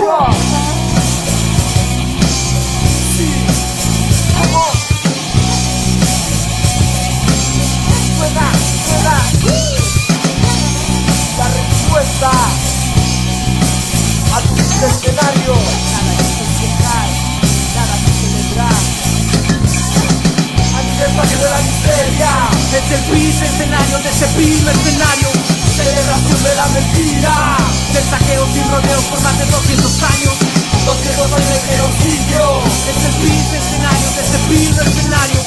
La respuesta a tu escenario. Nada que festejar, nada que celebrar. Aniversario de la miseria. Es el bicentenario de ese mercenario. Celebración de la mentira. Del saqueo sin rodeos por más de 200 años. 200 años de genocidio. Es el bicentenario de ese mercenario.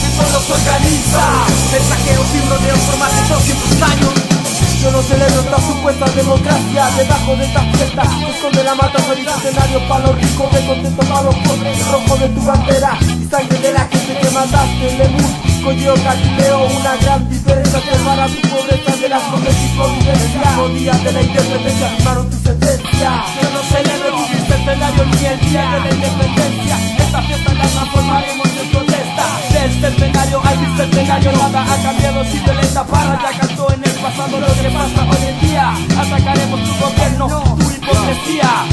El pueblo se organiza. Del saqueo sin rodeos por más de 200 años. Yo no celebro esta supuesta democracia. Debajo de esta fiesta se esconde la mata del bicentenario. Pa' los ricos, de contento pa' los pobres. Rojo de tu bandera y sangre de la gente que mataste. Lemur, Colleo, Galileo, una gran diferencia. Separa tu pobreza de las pobres y convivencia. El mismo día de la independencia firmaron tu sentencia. Yo no celebro tu bicentenario ni el día de la independencia. Esta fiesta la transformaremos en protesta. Del centenario al bicentenario nada ha cambiado. Si violenta para ya cantó en el pasado lo que pasa hoy en día. Atacaremos tu gobierno, tu hipocresía.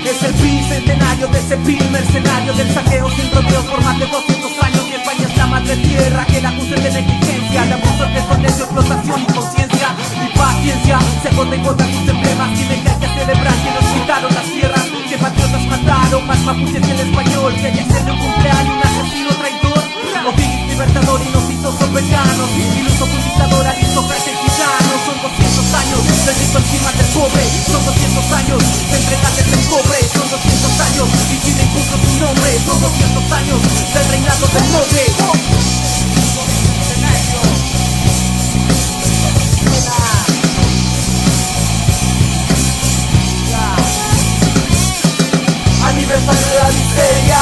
Es el bicentenario de ese mercenario. Del saqueo sin rodeos por más de 200 años. Y España es la madre tierra que la acusen de negligencia, de abuso, desconexión, explotación, inconsciencia y paciencia. Se corta y corta sus emblemas. Tienen que celebrar que nos quitaron las tierras, que patriotas mataron más mapuches que el español. Que haya sido un cumpleaños, un asesino traidor. O'Higgins libertador y nos hizo soberanos. Iluso conquistador, aristócrata y tirano. Son 200 años del rico encima del pobre. Son 200 años de entregarles el cobre. Son 200 años y Chile impuso su nombre. Son 200 años del reinado del noble. Aniversario de la miseria.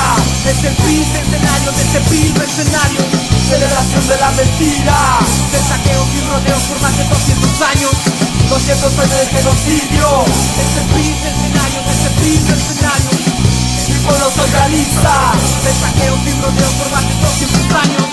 Es el bicentenario de ese mercenario. Celebración de la mentira. Del saqueo sin rodeos por más de 200 años. 200 años de genocidio. Es el bicentenario de ese mercenario. Mi pueblo se organiza. Del saqueo sin rodeos por más de 200 años.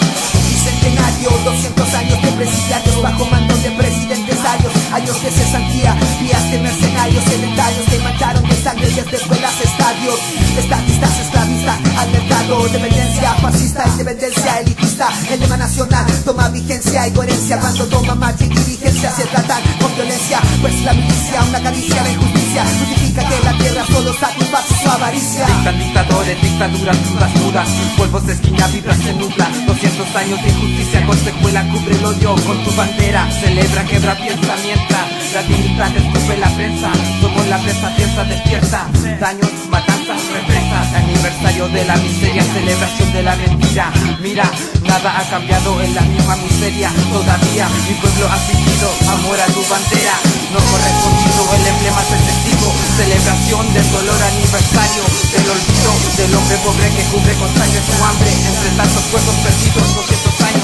Bicentenario, 200 años de presidiarios bajo mando de presidentes arios. Años de cesantía, días de mercenarios sedentarios que mancharon de sangre desde escuelas, estadios. Estatistas, esclavistas, al mercado. Dependencia fascista, independencia elitista. El lema nacional toma vigencia y coherencia cuando toma marcha y dirigencia. Se tratan con violencia, pues la milicia, una caricia, la injusticia justifica que la tierra solo satisface su avaricia. Dictan dictadores, dictaduras, dudas mudas, polvos de esquina, vibras se nubla. 200 años de injusticia con secuela, cubre el odio con tu bandera. Celebra, quebra, piensa mientras la dignidad escupe la prensa. Somos la presa, piensa, despierta. Daños, matanzas, represas. Aniversario de la miseria, celebración de la mentira. Mira, nada ha cambiado en la misma miseria. Todavía mi pueblo ha fingido amor a tu bandera. No correspondido, el emblema es el testigo. Celebración del dolor, aniversario del olvido del hombre pobre que cubre con sangre su hambre. Entre tantos cuerpos perdidos, 200 años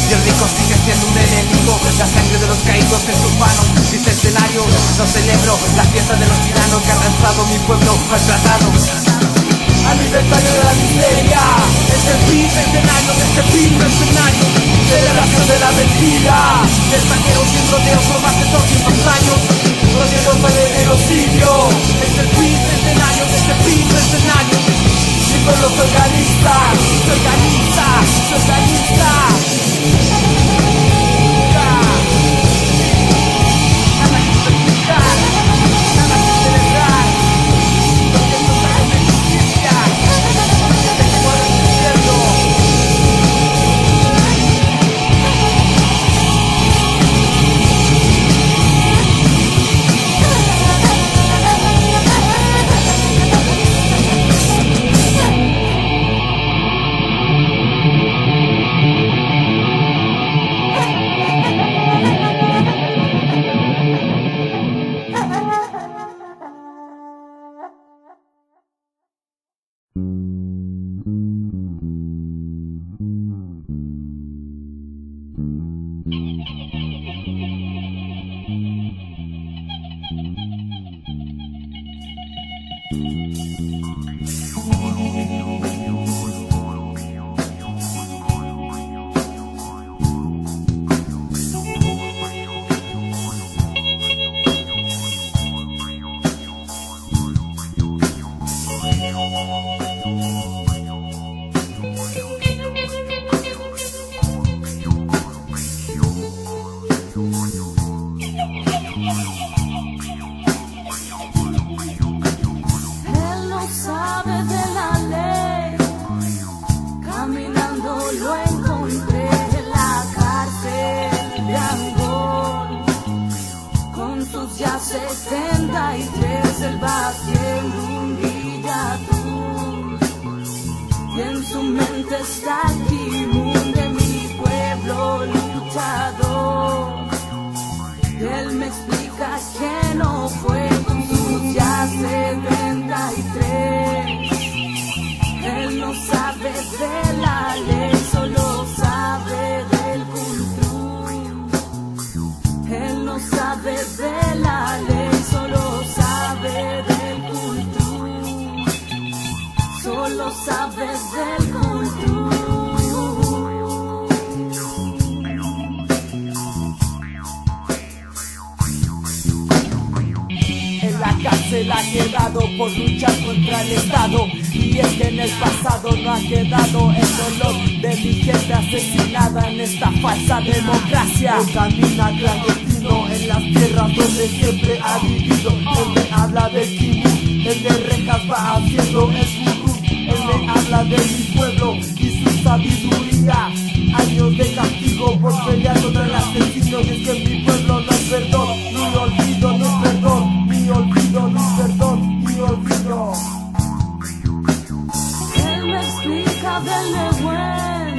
y el rico sigue siendo un enemigo. La sangre de los caídos en sus manos. Bicentenario, no celebro la fiesta de los tiranos que han lanzado mi pueblo maltratado. Aniversario de la miseria. Es el bicentenario de ese mercenario. Celebración de la mentira. Del saqueo sin rodeos por más de 200 años. 200 años de genocidio. Es el bicentenario de ese mercenario. Mi pueblo se organiza. Se organiza, se organiza. Nada que festejar, nada que celebrar. 200 años de justicia. Tenemos el infierno. 73 él va haciendo un día tour y en su mente está Kimun de mi pueblo luchador. Él me explica que no fue con sus ya 73. Él no sabe de la ley, solo sabe del cultur. Él no sabe de la ley, solo sabe del cultur. Solo sabe del cultur. En la cárcel ha quedado por luchar contra el Estado, y es que en el pasado no ha quedado el dolor de mi gente asesinada en esta falsa democracia. Él camina clandestino en las tierras donde siempre ha vivido. Él me habla del Kimun, el de rejas va haciendo el gurú. Él me habla de mi pueblo y su sabiduría. Años de castigo por pelear contra el asesino, y es que mi pueblo no es perdón, ni olvido, ni perdón, ni olvido, ni perdón, ni olvido. Él me explica del Nehuen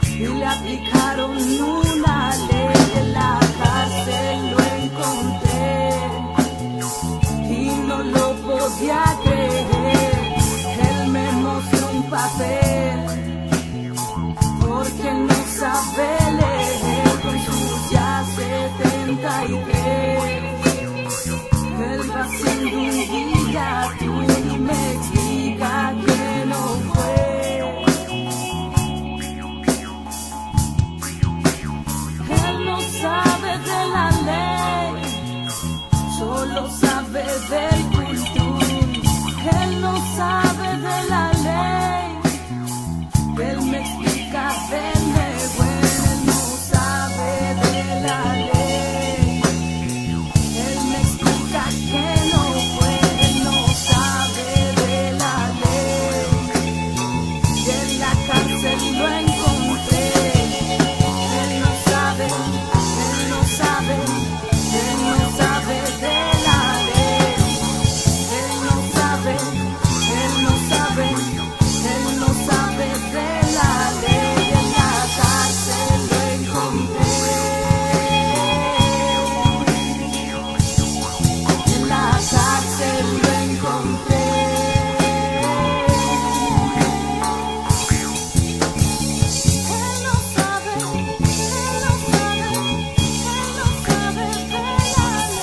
y le aplicaron una ley. En la cárcel lo encontré y no lo podía creer. Él me mostró un papel porque no sabe leer con sus ya 73. Él va haciendo un día tour y me explica que no fue. Él no sabe de la ley, solo sabe del cultur. Él no sabe de la ley, él me explica del Nehuen. Él no sabe de la ley, él me explica que no fue. Él no sabe de la ley y en la cárcel lo encontré. Él no sabe, él no sabe, él no sabe de la ley. Él no sabe, él no sabe, él no sabe de la ley. En la cárcel lo encontré. En la cárcel lo encontré. Él no sabe, él no sabe, él no sabe de la ley.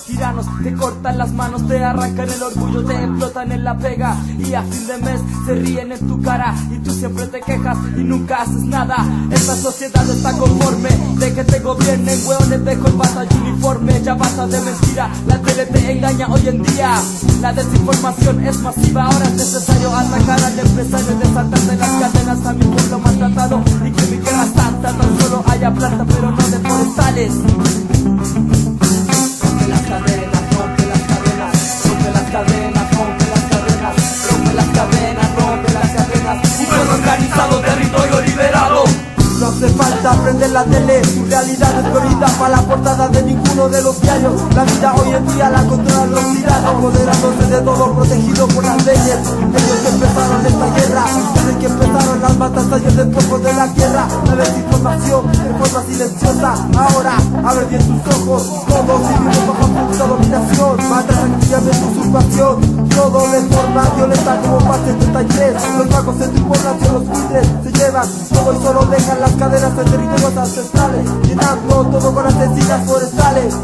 Tiranos, te cortan las manos, te arrancan el orgullo, te explotan en la pega y a fin de mes se ríen en tu cara y tú siempre te quejas y nunca haces nada. Esta sociedad está conforme de que te gobiernen hueones de corbata y uniforme. Ya basta de mentira, la tele te engaña hoy en día. La desinformación es masiva, ahora es necesario atacar al empresario y desatarle las cadenas a mi pueblo maltratado. Y que mi tierra santa tan solo haya planta pero no de forestales. Las cadenas, rompe las cadenas, rompe las cadenas, rompe las cadenas, rompe las cadenas, rompe las cadenas. Un pueblo organizado, territorio liberado. No hace falta prender la tele, su realidad es prioridad para la portada de ninguno de los diarios. La vida hoy en día la controlan los tiranos, apoderándose de todo, protegido por las leyes. Ellos que empezaron esta guerra, desde que empezaron las matanzas y el despojo de la tierra. La desinformación de forma silenciosa, ahora abre bien tus ojos. Todos vivimos bajo absoluta dominación, matas activamente usurpación, todo de forma arma violenta como paz 73. Los vagos de tu población, los buitres se llevan todo y solo dejan las cadenas de territorios ancestrales, llenando todo con asesinas forestales.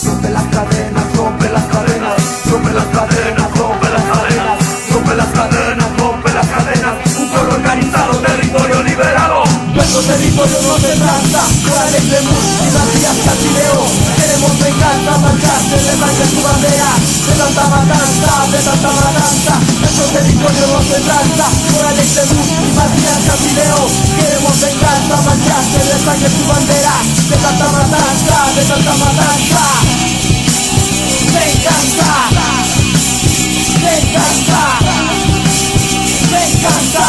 Rompe las cadenas, rompe las cadenas, rompe las cadenas, rompe las cadenas, rompe las cadenas, rompe las cadenas. Un pueblo organizado, territorio liberado. Nuestro territorio no se trata por Alex Lemus y Matías Catileo. Queremos venganza, marcarse de sangre tu bandera. De tanta matanza, de tanta matanza. Nuestro territorio no se trata por Alex Lemus y Matías Catileo. Queremos venganza, marcarse de sangre tu bandera. De tanta matanza, de tanta matanza. Venganza, venganza, venganza.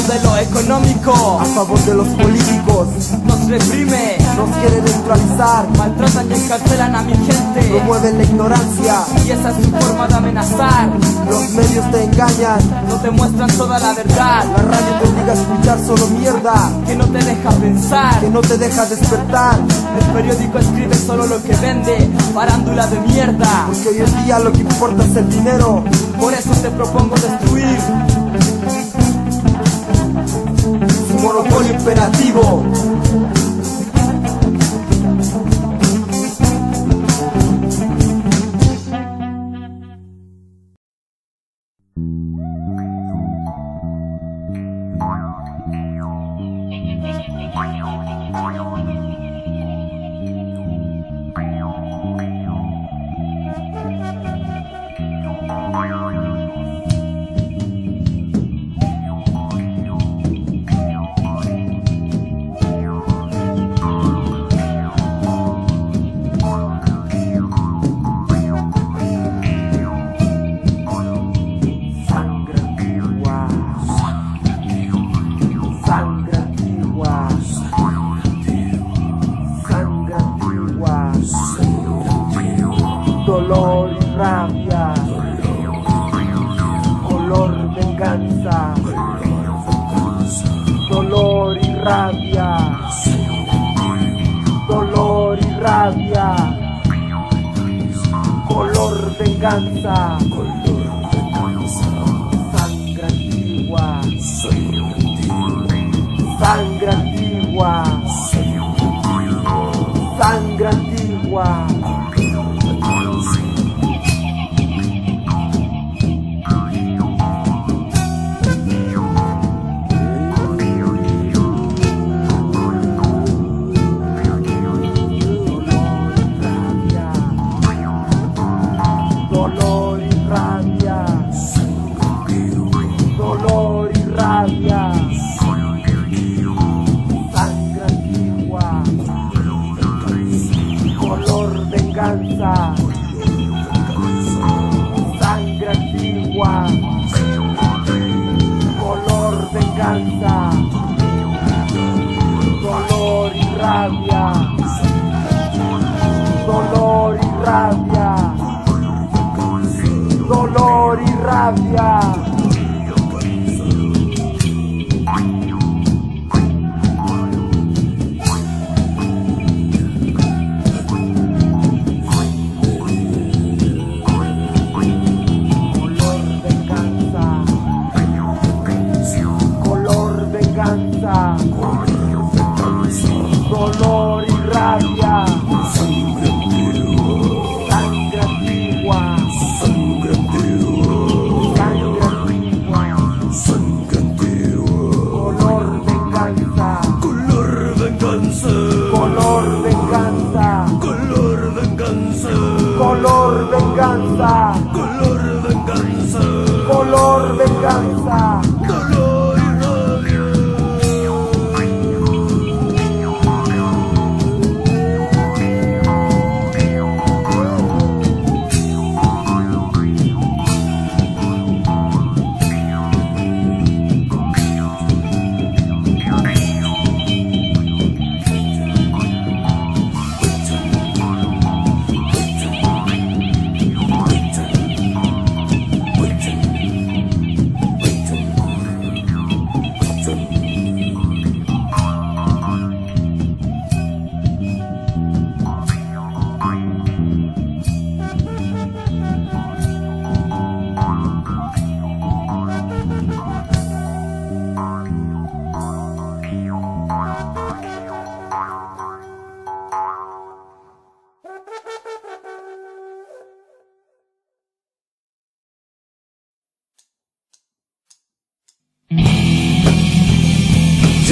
Modelo económico A favor de los políticos, nos reprime, nos quiere neutralizar, maltratan y encarcelan a mi gente, promueven la ignorancia, y esa es su forma de amenazar. los medios te engañan, No te muestran toda la verdad, la radio te obliga a escuchar solo mierda, que no te deja pensar. que no te deja despertar, El periódico escribe solo lo que vende, farándula de mierda. porque hoy en día lo que importa es el dinero. Por eso te propongo destruir Su monopolio imperativo. Dolor y rabia, color venganza, dolor y rabia, dolor y rabia, color venganza, sangre antigua, sangre antigua, sangre antigua. Dolor y rabia, dolor y rabia, sangre antigua, color venganza, sangre antigua, color venganza, dolor y rabia, dolor y rabia, dolor y rabia. Color venganza, dolor y rabia, sangre antigua, color venganza, color venganza, color venganza, color venganza, color venganza, color venganza, color venganza. dolor y rabia.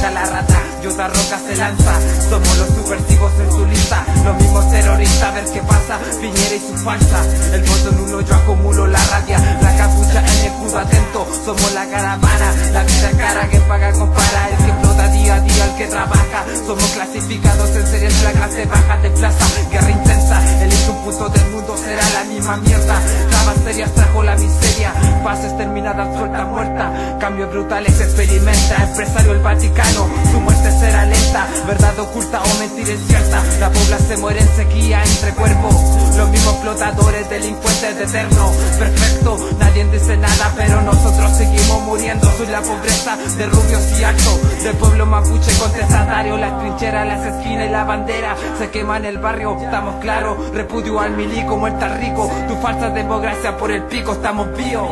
toca la rata y otra roca se lanza. Somos los subversivos en su lista, los mismos terroristas, a ver qué pasa, Piñera y su falsa. El voto nulo, yo acumulo la rabia, la capucha en el escudo atento. Somos la caravana, la vida cara que paga compara, el que explota día a día, el que trabaja. Somos clasificados en series de la clase baja de plaza, guerra intensa, elige un punto del mundo, será la misma mierda. Trabas serias trajo la miseria, pases terminadas, suelta muerta. Cambios brutales experimenta, empresario el Vaticano, su muerte será lenta. Verdad oculta o mentira incierta, la población se muere en sequía entre cuerpos. Los mismos explotadores, delincuentes de eterno perfecto, nadie dice nada pero nosotros seguimos muriendo. Soy la pobreza de rubios y altos, del pueblo mapuche contestatario. Las trincheras, las esquinas y la bandera se queman en el barrio, estamos claros. Repudio al milico, muerta rico, tu falsa democracia por el pico, estamos vivos.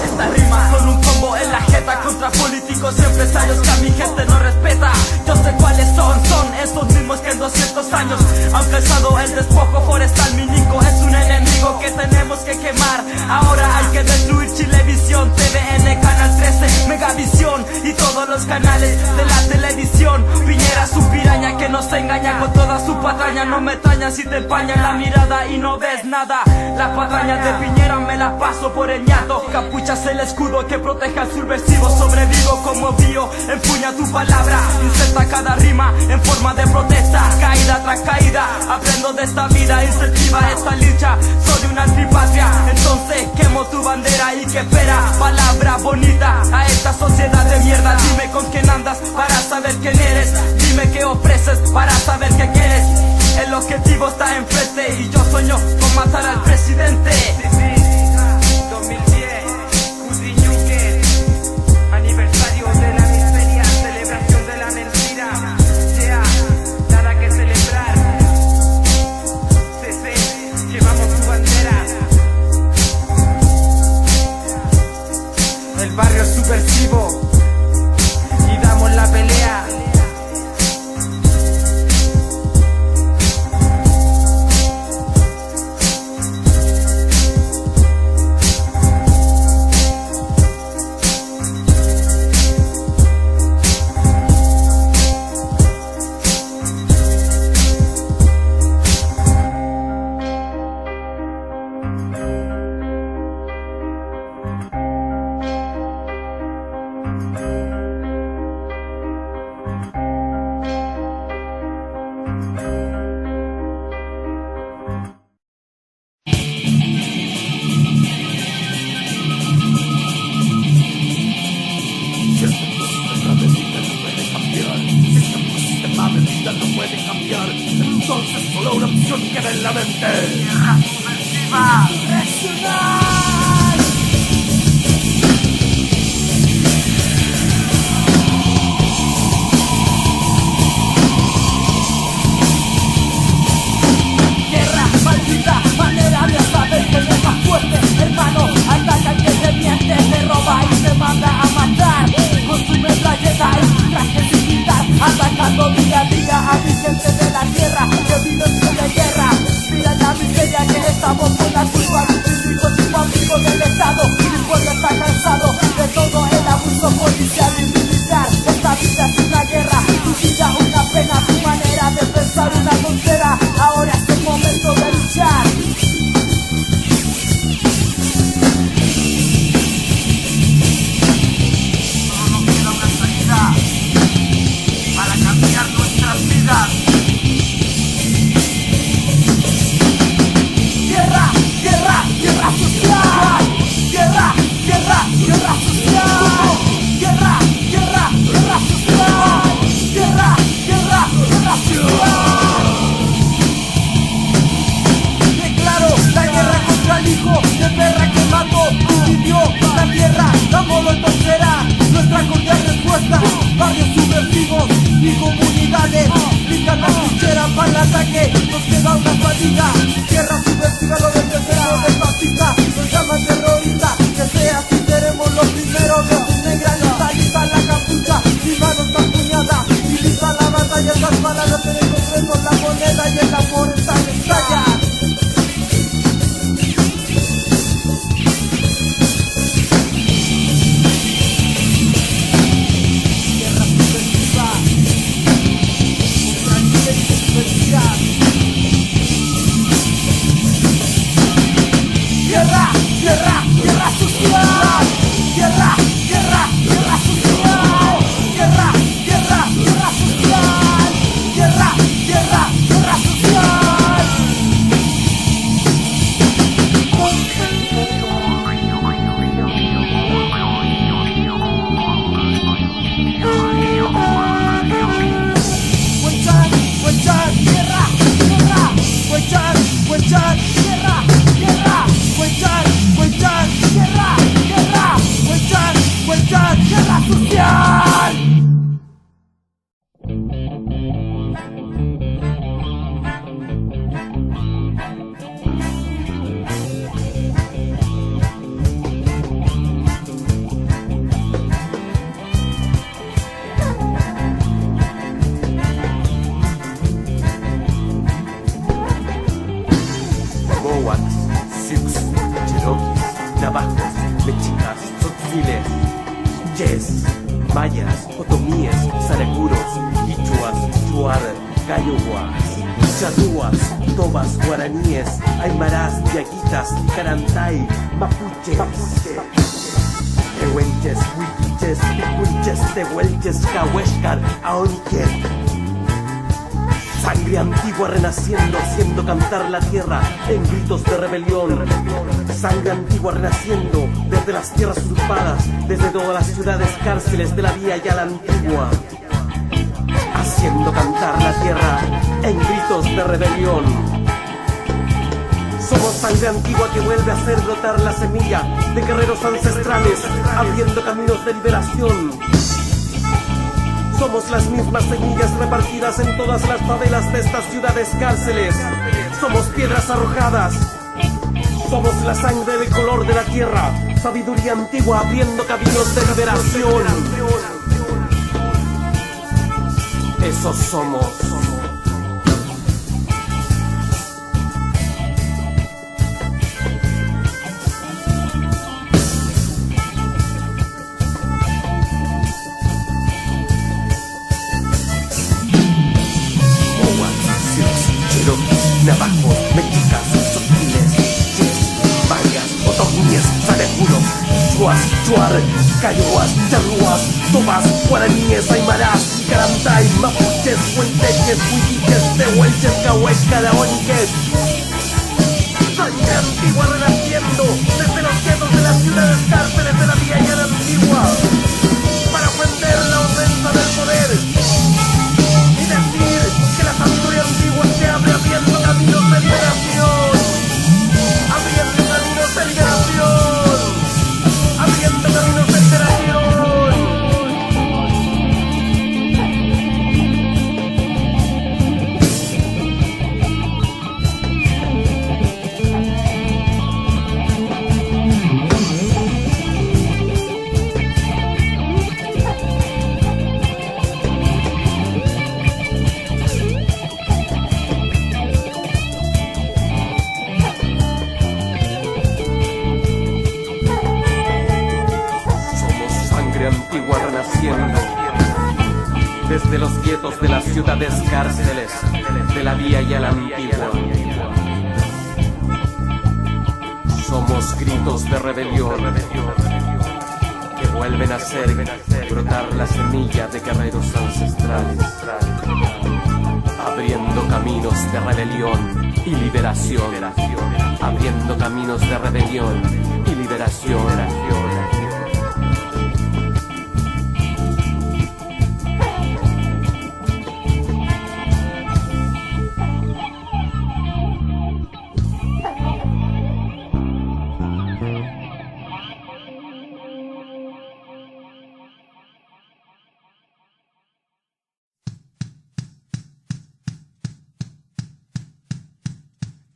Estas rimas son un combo en la jeta contra políticos y empresarios que a mi gente no respeta. Yo sé cuáles son esos mismos que en 200 años han pesado el despojo forestal. Mi Nico es un enemigo que tenemos que quemar. Ahora hay que destruir Chilevisión, TVN, Canal 13, Megavisión y todos los canales de la televisión. Piñera su piraña que nos engaña con toda su patraña. No me extraña si te empaña la mirada y no ves nada. Las patrañas de Piñera me las paso por el ñato. Capuchas el escudo que proteja al subversivo. Sobrevivo como bio, empuña tu palabra, inserta cada rima en forma de protesta. Caída tras caída, aprendo de esta vida, incentiva esta lucha. Soy una antipatria, entonces quemo tu bandera y que espera. Palabra bonita a esta sociedad de mierda. Dime con quién andas para saber quién eres. Dime qué ofreces para saber qué quieres. El objetivo está enfrente y yo sueño con matar al presidente. 2010, Cutriñuque, aniversario de la miseria, celebración de la mentira. Yeah, nada que celebrar. CC, llevamos tu bandera. El barrio es subversivo y damos la pelea. Entonces solo una opción queda en la mente. Tierra subversiva, reaccionar. Tierra maldita, manera de saber que eres más fuerte. Hermano, ataca al que te miente, te roba y te manda a matar. Con su metralleta y su traje militar, atacando día a día a mi gente de la tierra que vive en pie de guerra. Mira la miseria que estamos con la culpa. Mis hijos y amigos del Estado, mi pueblo está cansado de todo el abuso policial y militar. Esta vida es una guerra, tu vida una pena, tu manera de pensar una tontera. Ahora es el momento de luchar. Solo nos queda una salida para cambiar nuestras vidas. Tierra, tierra, tierra social. Tierra, tierra, tierra social. Tierra, tierra, tierra social. Tierra, tierra, tierra social. Declaro la guerra contra el hijo de perra que mató y vivió la tierra. La molotov será nuestra cordial respuesta. Barrios subversivos y comunidades listas las trincheras para el ataque. Nos queda una fatiga. Tierra subversiva, lo defenderemos despacita. Nos llaman terroristas, que sea así, seremos los primeros. De negra está lista la capucha y manos empuñadas y lista la batalla. Las palabras en el Congreso, la moneda y el amor están estallar. Tierra Tierra, tierra, tierra sucia. Tierra, tierra, tierra sucia. Tierra, tierra, tierra sucia. Tierra, tierra, tierra sucia. Huechan, tierra, tierra. Huechan, tierra, tierra. Huechan, tierra, tierra. Huechan, tierra social. Mohawks, Sioux, Cherokees, Navajos, Mexicas, Tzotziles, Yes, Mayas, Otomíes, Saracuros, Quichuas, Chuar, Cayoguas, Charrúas, Tobas, Guaraníes, Aymarás, Diaguitas, Carantay, Mapuches, Tehuelches, Huiquiches, Piculches, Tehuelches, Cahuéscar, Aonquet. Sangre antigua renaciendo, haciendo cantar la tierra en gritos de rebelión. Sangre antigua renaciendo desde las tierras usurpadas, desde todas las ciudades cárceles de la vía ya la antigua. Haciendo cantar la tierra en gritos de rebelión. Somos sangre antigua que vuelve a hacer brotar la semilla de guerreros ancestrales, abriendo caminos de liberación. Somos las mismas semillas repartidas en todas las favelas de estas ciudades cárceles. Somos piedras arrojadas. Somos la sangre de color de la tierra. Sabiduría antigua abriendo caminos de liberación. Esos somos. Navajos, Mexicas, Tzotziles, Yes, Mayas, Otomíes, Saracuros, Quichuas, Chuar, Cayoguas, Charrúas, Tobas, Guaraníes, Aymarás, Carantay, Mapuches, Huelteques, Huiquiches, Tehuelches, Cahuéscar, Aonquet. Sangre antigua renaciendo desde los guetos de las ciudades cárceles de la vía llana antigua para ofender la ofensa del poder y decir que la sabiduría antigua se abre abriendo caminos de liberación, abriendo caminos de liberación, abriendo caminos de liberación. Antigua renaciendo desde los guetos de las ciudades cárceles de la vía ya la antigua. Somos gritos de rebelión que vuelven a hacer brotar la semilla de guerreros ancestrales, abriendo caminos de rebelión y liberación, abriendo caminos de rebelión y liberación.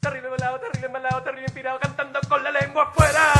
Terrible malado, terrible inspirado, cantando con la lengua afuera.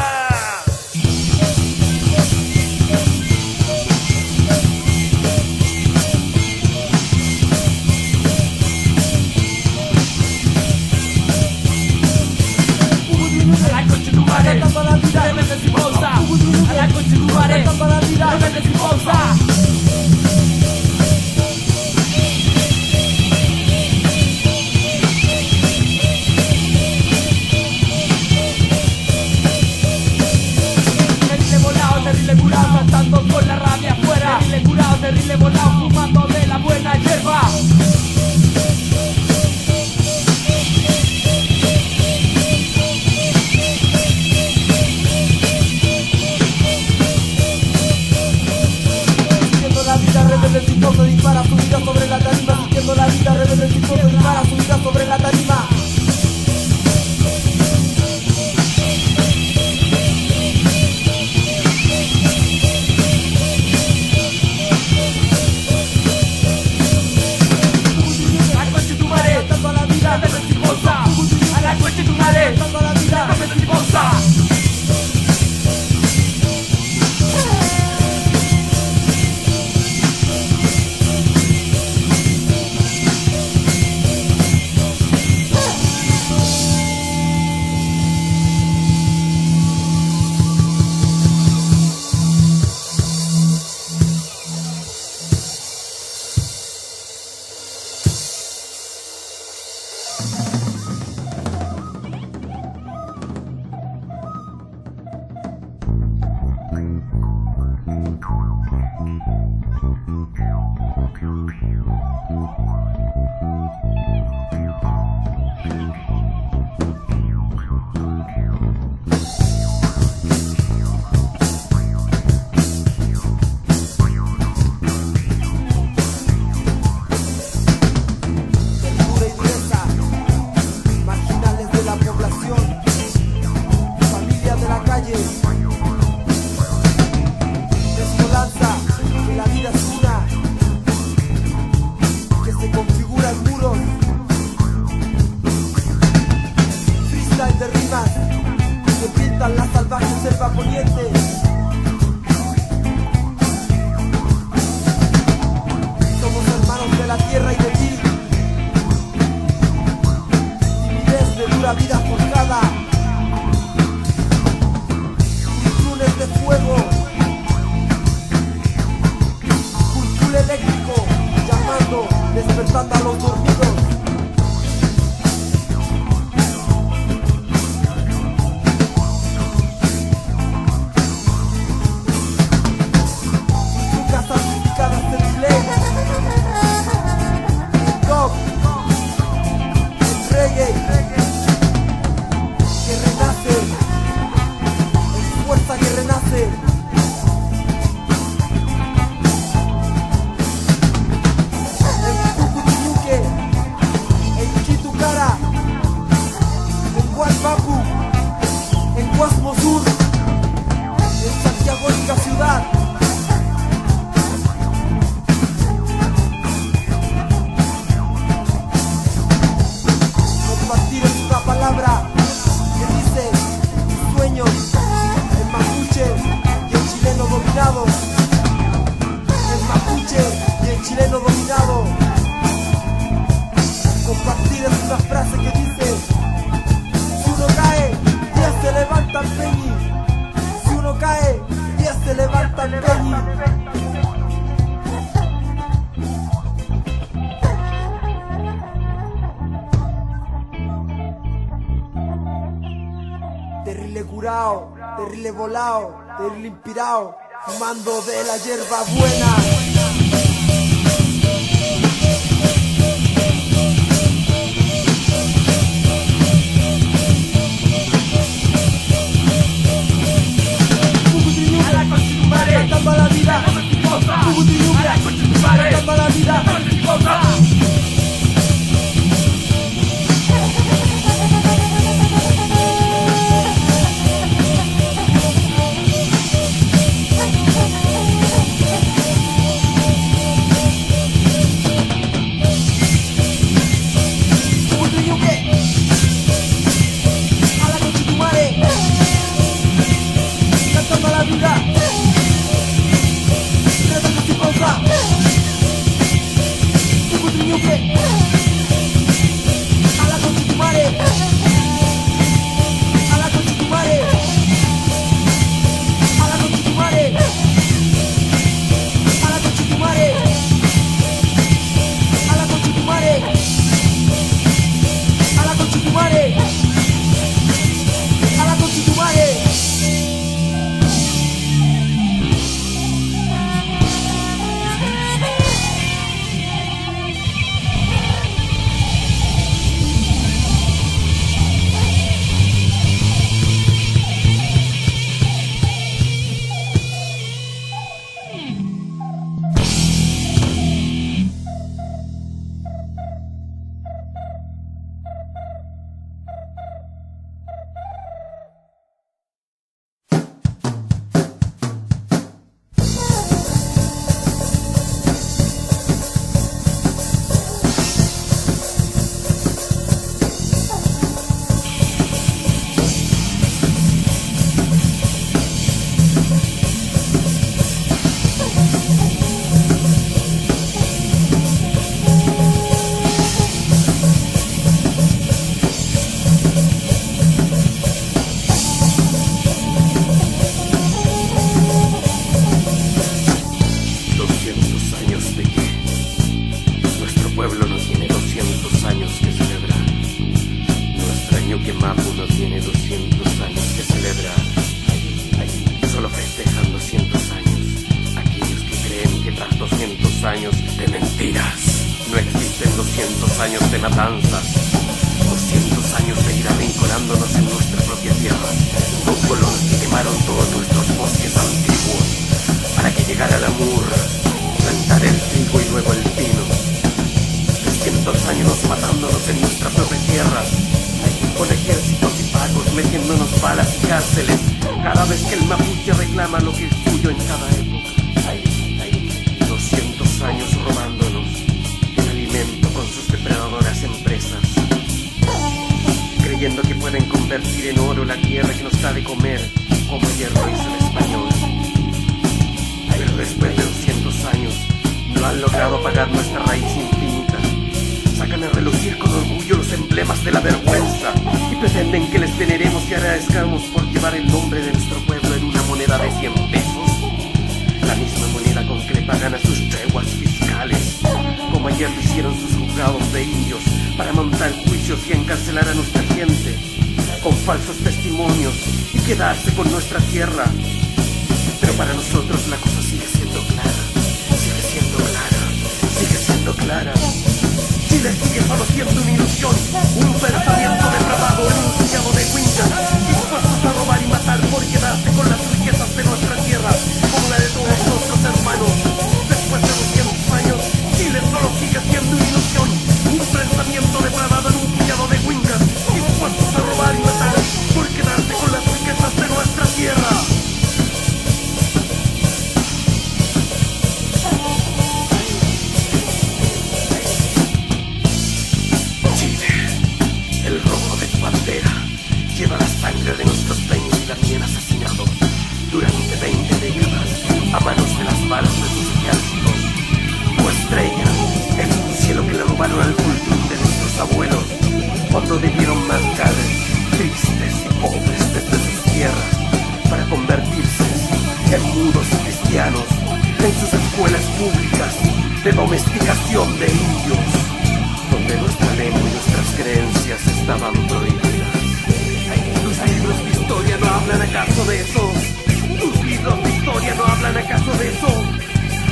Terrible curao, terrible volao, terrible inspirao, fumando de la hierba buena. Cantando la vida, cantando la vida. Pueblo no tiene 200 años que celebrar. Ñuque Mapu no tiene 200 años que celebrar. Solo festejan 200 años aquellos que creen que tras 200 años de mentiras no existen 200 años de matanzas, 200 años de ir arrinconándonos en nuestra propia tierra, dos colonos que quemaron todos nuestros bosques antiguos para que llegara el amur, plantar el trigo y luego el pino. 300 años matándonos en nuestra propia tierra, con ejércitos y pacos metiéndonos balas y cárceles cada vez que el mapuche reclama lo que es suyo en cada época. 200 años robándonos el alimento con sus depredadoras empresas, creyendo que pueden convertir en oro la tierra que nos da de comer, como ayer lo hizo el español. Pero después de 200 años no han logrado apagar nuestra raíz infinita. Sacan a relucir con orgullo los emblemas de la vergüenza y pretenden que les veneremos y agradezcamos por llevar el nombre de nuestro pueblo en una moneda de 100 pesos, la misma moneda con que le pagan a sus treguas fiscales, como ayer lo hicieron sus juzgados de indios para montar juicios y encarcelar a nuestra gente con falsos testimonios y quedarse con nuestra tierra. Pero para nosotros la cosa sigue siendo clara, sigue siendo clara, sigue siendo clara. Chile sigue solo siendo una ilusión, un pensamiento depravado en un puñado de cuincas, dispuestos a robar y matar por quedarse con las riquezas de nuestra tierra, como la de todos nuestros hermanos. Después de 200 años, Chile solo sigue siendo una ilusión, un pensamiento depravado en un puñado de cuincas, dispuestos a robar y matar por quedarse con las riquezas de nuestra tierra. Lleva la sangre de nuestros peñas y también asesinados durante 20 décadas a manos de las balas de sus ejércitos. Tu estrella es un cielo que le robaron al culto de nuestros abuelos cuando debieron marchar tristes y pobres desde sus tierras para convertirse en mudos y cristianos en sus escuelas públicas de domesticación de indios, donde nuestra lengua y nuestras creencias estaban prohibidas. ¿Tus libros de historia no hablan acaso de eso? ¿Tus libros de historia no hablan acaso de eso?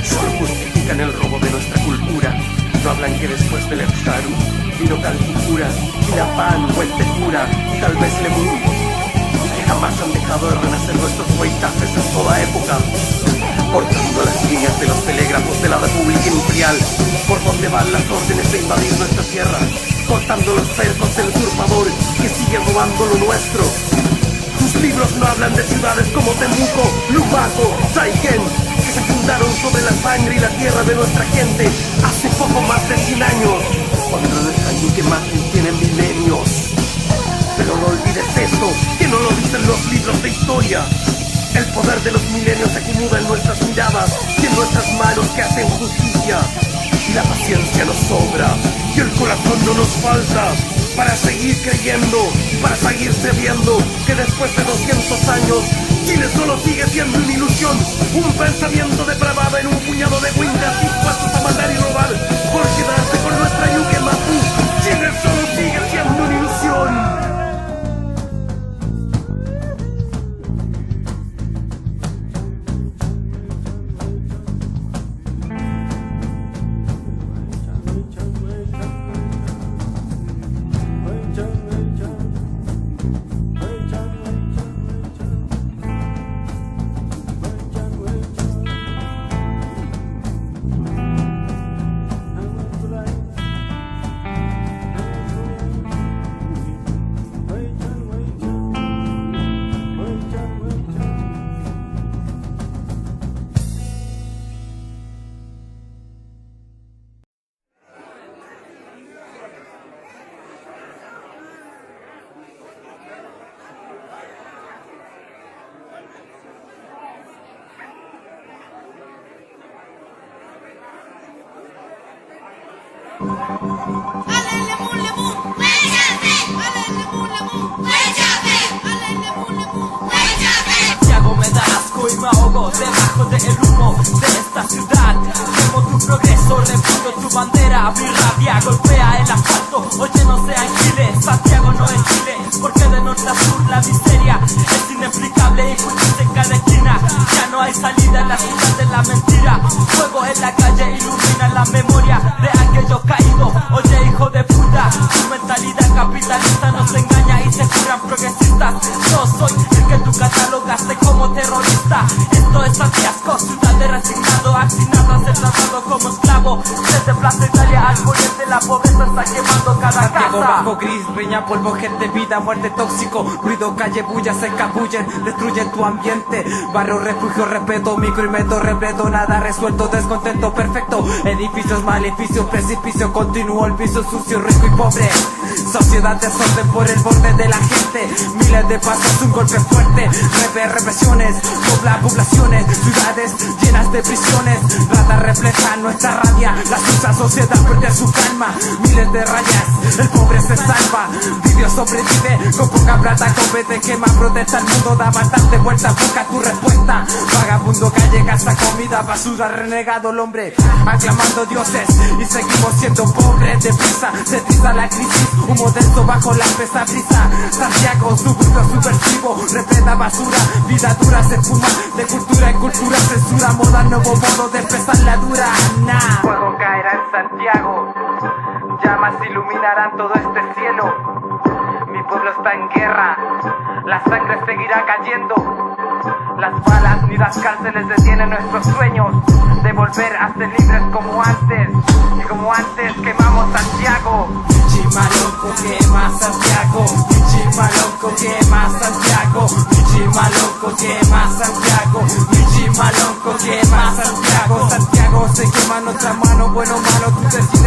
Solo justifican el robo de nuestra cultura. No hablan que después del Eftaru vino Calquicura, Quilapán, Huentecura y tal vez Lemú, que jamás han dejado de renacer nuestros huaytafes en toda época, cortando las líneas de los telégrafos de la República Imperial, por donde van las órdenes de invadir nuestra tierra, cortando los cercos del usurpador que sigue robando lo nuestro. Tus libros no hablan de ciudades como Temuco, Lumaco, Saiken, que se fundaron sobre la sangre y la tierra de nuestra gente hace poco más de 100 años, cuando nuestra Ñuque Mapu tiene milenios. Pero no olvides esto, que no lo dicen los libros de historia. El poder de los milenios se acumula en nuestras miradas y en nuestras manos que hacen justicia. Y la paciencia nos sobra y el corazón no nos falta para seguir creyendo, para seguir sabiendo que después de 200 años Chile solo sigue siendo una ilusión, un pensamiento depravado en un puñado de wingas dispuestos a matar y robar por quedarse con nuestra Ñuque Mapu. Chile solo sigue siendo una ilusión. Santiago me da asco y me ahogo debajo del humo de esta ciudad. Temo tu progreso, reputo tu bandera, mi rabia golpea el asfalto. Oye, no sea en Chile, Santiago no es Chile. miseria es inexplicable, injusticia en cada esquina. Ya no hay salida en la ciudad de la mentira. Fuego en la calle ilumina la memoria de aquellos caídos. Oye, hijo de puta, tu mentalidad capitalista nos engaña y se juran progresistas. Yo soy el que tú catalogaste como terrorista. Esto es Santiago, ciudad de resignado, asignado a ser tratado como esclavo. Desde Plaza Italia al poniente la pobreza está quemando cada Santiago casa. bajo gris, reña polvo, gente, vida, muerte, tóxico. Ruido, calle, bulla, se escabullen, destruyen tu ambiente. Barrio, refugio, respeto, micro y metro, repleto, nada resuelto, descontento, perfecto. Edificios, maleficios, precipicio, continuo el piso sucio, rico y pobre. Sociedad, desorden por el borde de la gente. Miles de pasos, un golpe fuerte. Represiones, poblaciones, ciudades llenas de prisiones. Rata refleja nuestra rabia, la sucia sociedad pierde su calma. Miles de rayas, el pobre se salva. Vivió, sobrevive, con poca plata compete, quema, protesta el mundo, da bastante vuelta, busca tu respuesta. Vagabundo, calle, casa, comida, basura, renegado el hombre, aclamando dioses y seguimos siendo pobres. Deprisa, se triza la crisis, humo denso bajo la pesa brisa. Santiago, suburbio subversivo, repleta basura, vida dura se fuma, de cultura en cultura, censura, moda, nuevo modo de empezar la dura. Fuego caerá en Santiago, llamas iluminarán todo este cielo. Mi pueblo está en guerra, la sangre seguirá cayendo. Las balas ni las cárceles detienen nuestros sueños de volver a ser libres como antes. Y como antes quemamos Santiago. Chimalonco quema Santiago. Chimalonco quema Santiago. Chimalonco quema Santiago. Chimalonco quema Santiago. Santiago se quema en nuestra mano, bueno o malo, tú decides.